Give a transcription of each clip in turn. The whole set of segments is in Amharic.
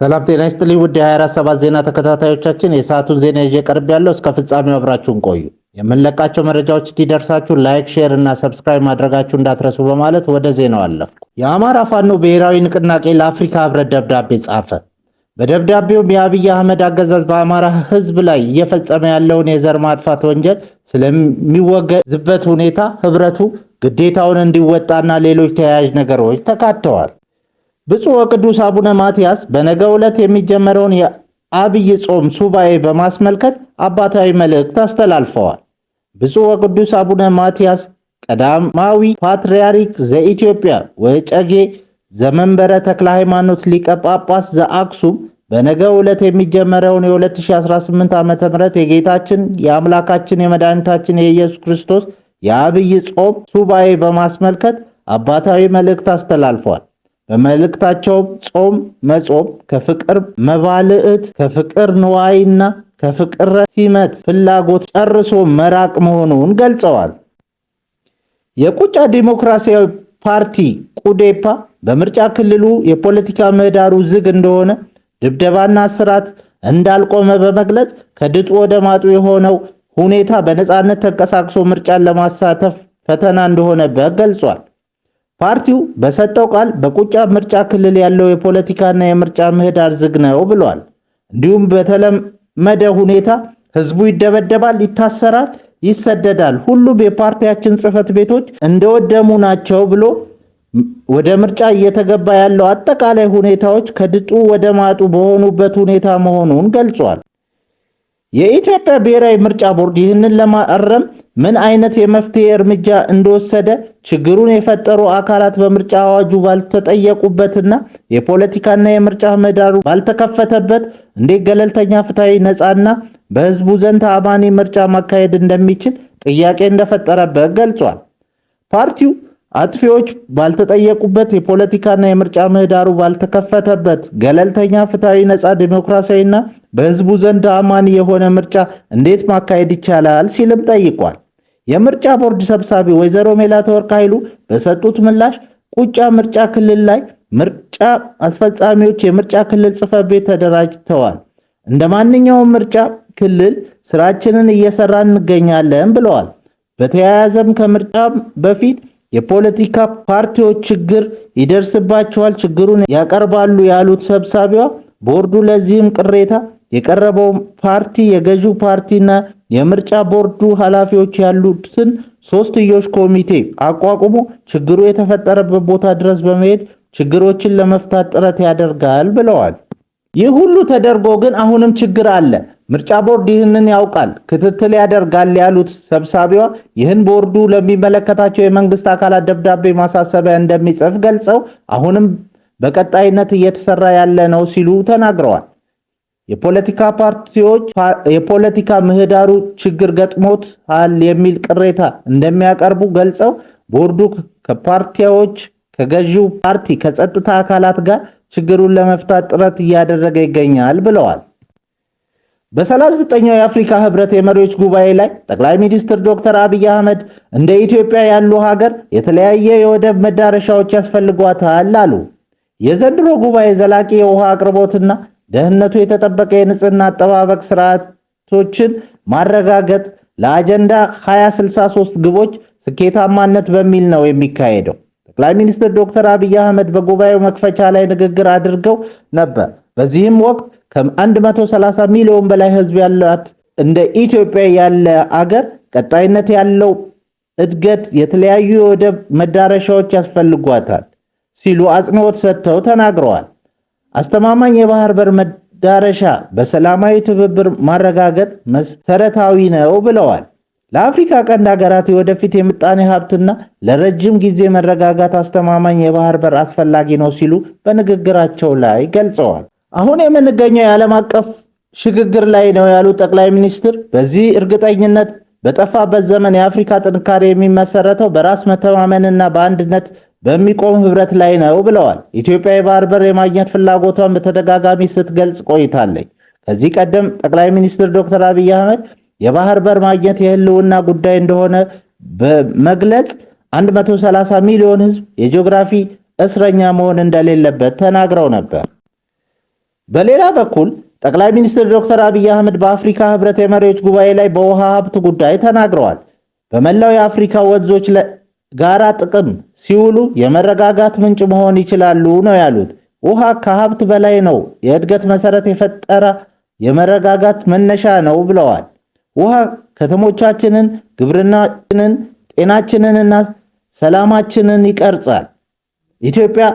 ሰላም ጤና ይስጥልኝ ውድ የ24/7 ዜና ተከታታዮቻችን፣ የሰዓቱን ዜና ይዤ ቀርብ ያለው እስከ ፍጻሜው አብራችሁን ቆዩ። የምንለቃቸው መረጃዎች እንዲደርሳችሁ ላይክ፣ ሼር እና ሰብስክራይብ ማድረጋችሁ እንዳትረሱ በማለት ወደ ዜናው አለፍኩ። የአማራ ፋኖ ብሔራዊ ንቅናቄ ለአፍሪካ ህብረት ደብዳቤ ጻፈ። በደብዳቤውም የአብይ አህመድ አገዛዝ በአማራ ህዝብ ላይ እየፈጸመ ያለውን የዘር ማጥፋት ወንጀል ስለሚወገዝበት ሁኔታ ህብረቱ ግዴታውን እንዲወጣና ሌሎች ተያያዥ ነገሮች ተካተዋል። ብፁዕ ወቅዱስ አቡነ ማትያስ በነገው ዕለት የሚጀመረውን የአብይ ጾም ሱባኤ በማስመልከት አባታዊ መልእክት አስተላልፈዋል። ብፁዕ ወቅዱስ አቡነ ማትያስ ቀዳማዊ ፓትርያርክ ዘኢትዮጵያ ወዕጨጌ ዘመንበረ ተክለ ሃይማኖት ሊቀ ጳጳስ ዘአክሱም በነገው ዕለት የሚጀመረውን የ2018 ዓ.ም የጌታችን የአምላካችን የመድኃኒታችን የኢየሱስ ክርስቶስ የአብይ ጾም ሱባኤ በማስመልከት አባታዊ መልእክት አስተላልፈዋል። በመልእክታቸውም ጾም መጾም ከፍቅር መባልዕት ከፍቅር ንዋይና ከፍቅረ ሲመት ፍላጎት ጨርሶ መራቅ መሆኑን ገልጸዋል። የቁጫ ዲሞክራሲያዊ ፓርቲ ቁዴፓ በምርጫ ክልሉ የፖለቲካ ምህዳሩ ዝግ እንደሆነ፣ ድብደባና እስራት እንዳልቆመ በመግለጽ ከድጡ ወደ ማጡ የሆነው ሁኔታ በነፃነት ተንቀሳቅሶ ምርጫን ለማሳተፍ ፈተና እንደሆነበት ገልጿል። ፓርቲው በሰጠው ቃል በቁጫ ምርጫ ክልል ያለው የፖለቲካና የምርጫ ምህዳር ዝግ ነው ብሏል። እንዲሁም በተለመደ ሁኔታ ህዝቡ ይደበደባል፣ ይታሰራል፣ ይሰደዳል፣ ሁሉም የፓርቲያችን ጽህፈት ቤቶች እንደወደሙ ናቸው ብሎ ወደ ምርጫ እየተገባ ያለው አጠቃላይ ሁኔታዎች ከድጡ ወደ ማጡ በሆኑበት ሁኔታ መሆኑን ገልጿል። የኢትዮጵያ ብሔራዊ ምርጫ ቦርድ ይህንን ለማረም ምን አይነት የመፍትሄ እርምጃ እንደወሰደ ችግሩን የፈጠሩ አካላት በምርጫ አዋጁ ባልተጠየቁበትና የፖለቲካና የምርጫ ምህዳሩ ባልተከፈተበት እንዴት ገለልተኛ፣ ፍትሃዊ፣ ነፃና በህዝቡ ዘንድ ተአማኒ ምርጫ ማካሄድ እንደሚችል ጥያቄ እንደፈጠረበት ገልጿል። ፓርቲው አጥፊዎች ባልተጠየቁበት የፖለቲካና የምርጫ ምህዳሩ ባልተከፈተበት ገለልተኛ፣ ፍትሃዊ፣ ነፃ፣ ዲሞክራሲያዊና በህዝቡ ዘንድ ተአማኒ የሆነ ምርጫ እንዴት ማካሄድ ይቻላል ሲልም ጠይቋል። የምርጫ ቦርድ ሰብሳቢ ወይዘሮ ሜላትወርቅ ኃይሉ በሰጡት ምላሽ ቁጫ ምርጫ ክልል ላይ ምርጫ አስፈጻሚዎች የምርጫ ክልል ጽህፈት ቤት ተደራጅተዋል። እንደ ማንኛውም ምርጫ ክልል ስራችንን እየሰራን እንገኛለን ብለዋል። በተያያዘም ከምርጫ በፊት የፖለቲካ ፓርቲዎች ችግር ይደርስባቸዋል፣ ችግሩን ያቀርባሉ ያሉት ሰብሳቢዋ ቦርዱ ለዚህም ቅሬታ የቀረበው ፓርቲ የገዢው ፓርቲና የምርጫ ቦርዱ ኃላፊዎች ያሉትን ሶስትዮሽ ኮሚቴ አቋቁሞ ችግሩ የተፈጠረበት ቦታ ድረስ በመሄድ ችግሮችን ለመፍታት ጥረት ያደርጋል ብለዋል። ይህ ሁሉ ተደርጎ ግን አሁንም ችግር አለ። ምርጫ ቦርድ ይህንን ያውቃል፣ ክትትል ያደርጋል ያሉት ሰብሳቢዋ ይህን ቦርዱ ለሚመለከታቸው የመንግስት አካላት ደብዳቤ ማሳሰቢያ እንደሚጽፍ ገልጸው አሁንም በቀጣይነት እየተሰራ ያለ ነው ሲሉ ተናግረዋል። የፖለቲካ ፓርቲዎች የፖለቲካ ምህዳሩ ችግር ገጥሞታል የሚል ቅሬታ እንደሚያቀርቡ ገልጸው ቦርዱ ከፓርቲዎች ከገዢው ፓርቲ ከጸጥታ አካላት ጋር ችግሩን ለመፍታት ጥረት እያደረገ ይገኛል ብለዋል። በ39ኛው የአፍሪካ ህብረት የመሪዎች ጉባኤ ላይ ጠቅላይ ሚኒስትር ዶክተር አብይ አህመድ እንደ ኢትዮጵያ ያሉ ሀገር የተለያየ የወደብ መዳረሻዎች ያስፈልጓታል አሉ። የዘንድሮ ጉባኤ ዘላቂ የውሃ አቅርቦትና ደህንነቱ የተጠበቀ የንጽህና አጠባበቅ ስርዓቶችን ማረጋገጥ ለአጀንዳ 2063 ግቦች ስኬታማነት በሚል ነው የሚካሄደው። ጠቅላይ ሚኒስትር ዶክተር አብይ አህመድ በጉባኤው መክፈቻ ላይ ንግግር አድርገው ነበር። በዚህም ወቅት ከ130 ሚሊዮን በላይ ህዝብ ያላት እንደ ኢትዮጵያ ያለ አገር ቀጣይነት ያለው እድገት የተለያዩ የወደብ መዳረሻዎች ያስፈልጓታል ሲሉ አጽንኦት ሰጥተው ተናግረዋል። አስተማማኝ የባህር በር መዳረሻ በሰላማዊ ትብብር ማረጋገጥ መሰረታዊ ነው ብለዋል። ለአፍሪካ ቀንድ ሀገራት የወደፊት የምጣኔ ሀብትና ለረጅም ጊዜ መረጋጋት አስተማማኝ የባህር በር አስፈላጊ ነው ሲሉ በንግግራቸው ላይ ገልጸዋል። አሁን የምንገኘው የዓለም አቀፍ ሽግግር ላይ ነው ያሉት ጠቅላይ ሚኒስትር በዚህ እርግጠኝነት በጠፋበት ዘመን የአፍሪካ ጥንካሬ የሚመሰረተው በራስ መተማመንና በአንድነት በሚቆም ህብረት ላይ ነው ብለዋል። ኢትዮጵያ የባህር በር የማግኘት ፍላጎቷን በተደጋጋሚ ስትገልጽ ቆይታለች። ከዚህ ቀደም ጠቅላይ ሚኒስትር ዶክተር አብይ አህመድ የባህር በር ማግኘት የህልውና ጉዳይ እንደሆነ በመግለጽ 130 ሚሊዮን ህዝብ የጂኦግራፊ እስረኛ መሆን እንደሌለበት ተናግረው ነበር። በሌላ በኩል ጠቅላይ ሚኒስትር ዶክተር አብይ አህመድ በአፍሪካ ህብረት የመሪዎች ጉባኤ ላይ በውሃ ሀብት ጉዳይ ተናግረዋል። በመላው የአፍሪካ ወንዞች ለጋራ ጥቅም ሲውሉ የመረጋጋት ምንጭ መሆን ይችላሉ ነው ያሉት። ውሃ ከሀብት በላይ ነው፣ የእድገት መሰረት የፈጠረ የመረጋጋት መነሻ ነው ብለዋል። ውሃ ከተሞቻችንን፣ ግብርናችንን፣ ጤናችንንና ሰላማችንን ይቀርጻል። ኢትዮጵያ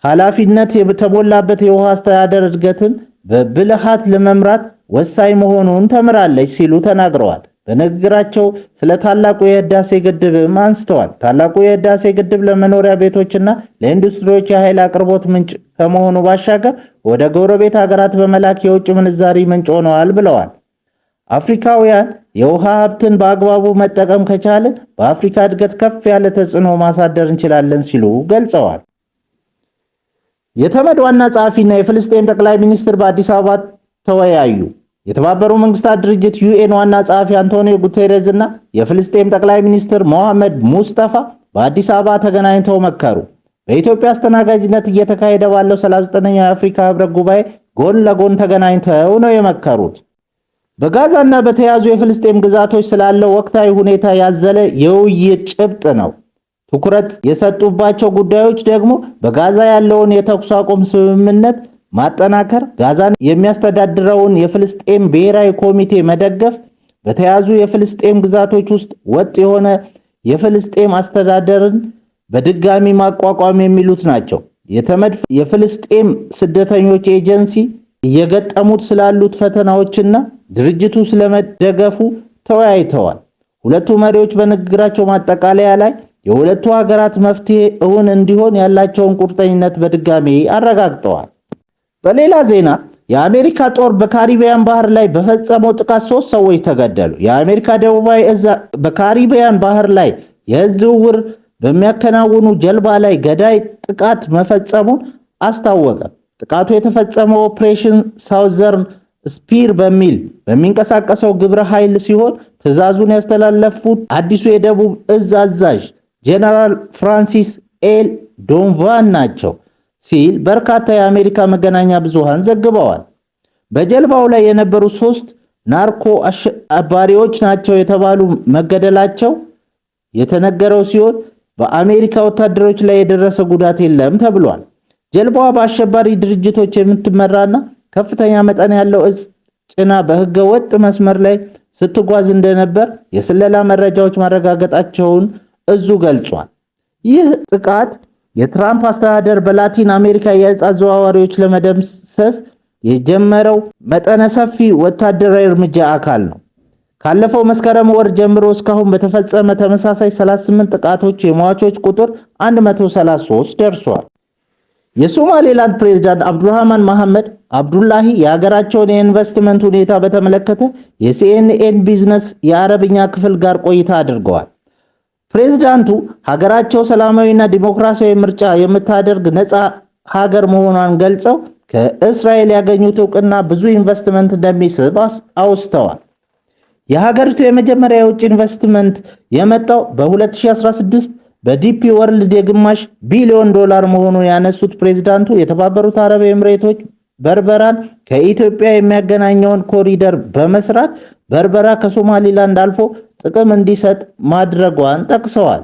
ኃላፊነት የተሞላበት የውሃ አስተዳደር እድገትን በብልሃት ለመምራት ወሳኝ መሆኑን ተምራለች ሲሉ ተናግረዋል። በንግግራቸው ስለ ታላቁ የህዳሴ ግድብም አንስተዋል። ታላቁ የህዳሴ ግድብ ለመኖሪያ ቤቶችና ለኢንዱስትሪዎች የኃይል አቅርቦት ምንጭ ከመሆኑ ባሻገር ወደ ጎረቤት ሀገራት በመላክ የውጭ ምንዛሪ ምንጭ ሆነዋል ብለዋል። አፍሪካውያን የውሃ ሀብትን በአግባቡ መጠቀም ከቻልን በአፍሪካ እድገት ከፍ ያለ ተጽዕኖ ማሳደር እንችላለን ሲሉ ገልጸዋል። የተመድ ዋና ጸሐፊና የፍልስጤም ጠቅላይ ሚኒስትር በአዲስ አበባ ተወያዩ። የተባበሩት መንግስታት ድርጅት ዩኤን ዋና ጸሐፊ አንቶኒዮ ጉቴሬዝ እና የፍልስጤም ጠቅላይ ሚኒስትር ሞሐመድ ሙስጠፋ በአዲስ አበባ ተገናኝተው መከሩ። በኢትዮጵያ አስተናጋጅነት እየተካሄደ ባለው 39ኛው የአፍሪካ ህብረት ጉባኤ ጎን ለጎን ተገናኝተው ነው የመከሩት። በጋዛና በተያዙ የፍልስጤም ግዛቶች ስላለው ወቅታዊ ሁኔታ ያዘለ የውይይት ጭብጥ ነው። ትኩረት የሰጡባቸው ጉዳዮች ደግሞ በጋዛ ያለውን የተኩስ አቁም ስምምነት ማጠናከር፣ ጋዛን የሚያስተዳድረውን የፍልስጤም ብሔራዊ ኮሚቴ መደገፍ፣ በተያዙ የፍልስጤም ግዛቶች ውስጥ ወጥ የሆነ የፍልስጤም አስተዳደርን በድጋሚ ማቋቋም የሚሉት ናቸው። የተመድ የፍልስጤም ስደተኞች ኤጀንሲ እየገጠሙት ስላሉት ፈተናዎችና ድርጅቱ ስለመደገፉ ተወያይተዋል። ሁለቱ መሪዎች በንግግራቸው ማጠቃለያ ላይ የሁለቱ ሀገራት መፍትሄ እውን እንዲሆን ያላቸውን ቁርጠኝነት በድጋሚ አረጋግጠዋል። በሌላ ዜና የአሜሪካ ጦር በካሪቢያን ባህር ላይ በፈጸመው ጥቃት 3 ሰዎች ተገደሉ። የአሜሪካ ደቡባዊ እዝ በካሪቢያን ባህር ላይ የህዝብ ዝውውር በሚያከናውኑ ጀልባ ላይ ገዳይ ጥቃት መፈጸሙን አስታወቀ። ጥቃቱ የተፈጸመው ኦፕሬሽን ሳውዘርን ስፒር በሚል በሚንቀሳቀሰው ግብረ ኃይል ሲሆን ትዕዛዙን ያስተላለፉት አዲሱ የደቡብ እዝ አዛዥ ጄኔራል ፍራንሲስ ኤል ዶንቫን ናቸው ሲል በርካታ የአሜሪካ መገናኛ ብዙሃን ዘግበዋል። በጀልባው ላይ የነበሩ 3 ናርኮ አሸባሪዎች ናቸው የተባሉ መገደላቸው የተነገረው ሲሆን በአሜሪካ ወታደሮች ላይ የደረሰ ጉዳት የለም ተብሏል። ጀልባዋ በአሸባሪ ድርጅቶች የምትመራና ከፍተኛ መጠን ያለው እጽ ጭና በህገ ወጥ መስመር ላይ ስትጓዝ እንደነበር የስለላ መረጃዎች ማረጋገጣቸውን እዙ ገልጿል። ይህ ጥቃት የትራምፕ አስተዳደር በላቲን አሜሪካ የእጽ አዘዋዋሪዎች ለመደምሰስ የጀመረው መጠነ ሰፊ ወታደራዊ እርምጃ አካል ነው። ካለፈው መስከረም ወር ጀምሮ እስካሁን በተፈጸመ ተመሳሳይ 38 ጥቃቶች የሟቾች ቁጥር 133 ደርሷል። የሶማሌላንድ ፕሬዝዳንት አብዱራህማን መሐመድ አብዱላሂ የሀገራቸውን የኢንቨስትመንት ሁኔታ በተመለከተ የሲኤንኤን ቢዝነስ የአረብኛ ክፍል ጋር ቆይታ አድርገዋል። ፕሬዝዳንቱ ሀገራቸው ሰላማዊና ዲሞክራሲያዊ ምርጫ የምታደርግ ነፃ ሀገር መሆኗን ገልጸው ከእስራኤል ያገኙት ዕውቅና ብዙ ኢንቨስትመንት እንደሚስብ አውስተዋል። የሀገሪቱ የመጀመሪያ የውጭ ኢንቨስትመንት የመጣው በ2016 በዲፒ ወርልድ የግማሽ ቢሊዮን ዶላር መሆኑን ያነሱት ፕሬዝዳንቱ የተባበሩት አረብ ኤምሬቶች በርበራን ከኢትዮጵያ የሚያገናኘውን ኮሪደር በመስራት በርበራ ከሶማሊላንድ አልፎ ጥቅም እንዲሰጥ ማድረጓን ጠቅሰዋል።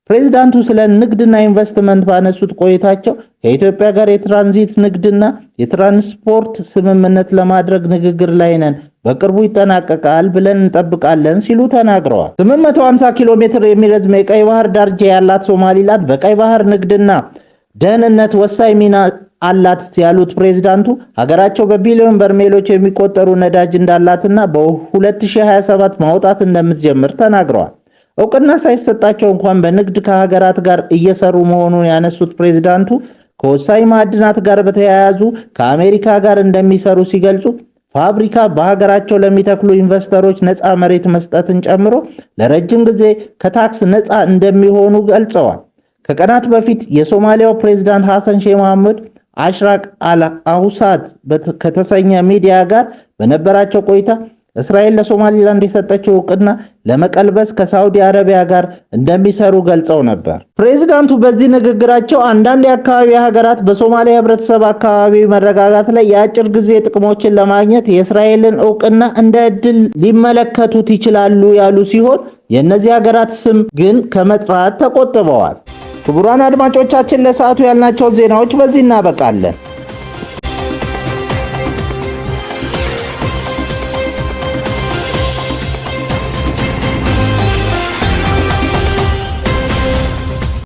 ፕሬዝዳንቱ ስለ ንግድና ኢንቨስትመንት ባነሱት ቆይታቸው ከኢትዮጵያ ጋር የትራንዚት ንግድና የትራንስፖርት ስምምነት ለማድረግ ንግግር ላይ ነን፣ በቅርቡ ይጠናቀቃል ብለን እንጠብቃለን ሲሉ ተናግረዋል። 850 ኪሎ ሜትር የሚረዝም የቀይ ባህር ዳርቻ ያላት ሶማሊላንድ በቀይ ባህር ንግድና ደህንነት ወሳኝ ሚና አላት ያሉት ፕሬዝዳንቱ ሀገራቸው በቢሊዮን በርሜሎች የሚቆጠሩ ነዳጅ እንዳላትና በ2027 ማውጣት እንደምትጀምር ተናግረዋል። ዕውቅና ሳይሰጣቸው እንኳን በንግድ ከሀገራት ጋር እየሰሩ መሆኑን ያነሱት ፕሬዝዳንቱ ከወሳኝ ማዕድናት ጋር በተያያዙ ከአሜሪካ ጋር እንደሚሰሩ ሲገልጹ ፋብሪካ በሀገራቸው ለሚተክሉ ኢንቨስተሮች ነፃ መሬት መስጠትን ጨምሮ ለረጅም ጊዜ ከታክስ ነፃ እንደሚሆኑ ገልጸዋል። ከቀናት በፊት የሶማሊያው ፕሬዝዳንት ሐሰን ሼህ መሐመድ አሽራቅ አል አውሳት ከተሰኘ ሚዲያ ጋር በነበራቸው ቆይታ እስራኤል ለሶማሊላንድ የሰጠችው እውቅና ለመቀልበስ ከሳዑዲ አረቢያ ጋር እንደሚሰሩ ገልጸው ነበር። ፕሬዝዳንቱ በዚህ ንግግራቸው አንዳንድ የአካባቢ ሀገራት በሶማሊያ ህብረተሰብ አካባቢ መረጋጋት ላይ የአጭር ጊዜ ጥቅሞችን ለማግኘት የእስራኤልን እውቅና እንደ ዕድል ሊመለከቱት ይችላሉ ያሉ ሲሆን የእነዚህ ሀገራት ስም ግን ከመጥራት ተቆጥበዋል። ክቡራን አድማጮቻችን ለሰዓቱ ያልናቸው ዜናዎች በዚህ እናበቃለን።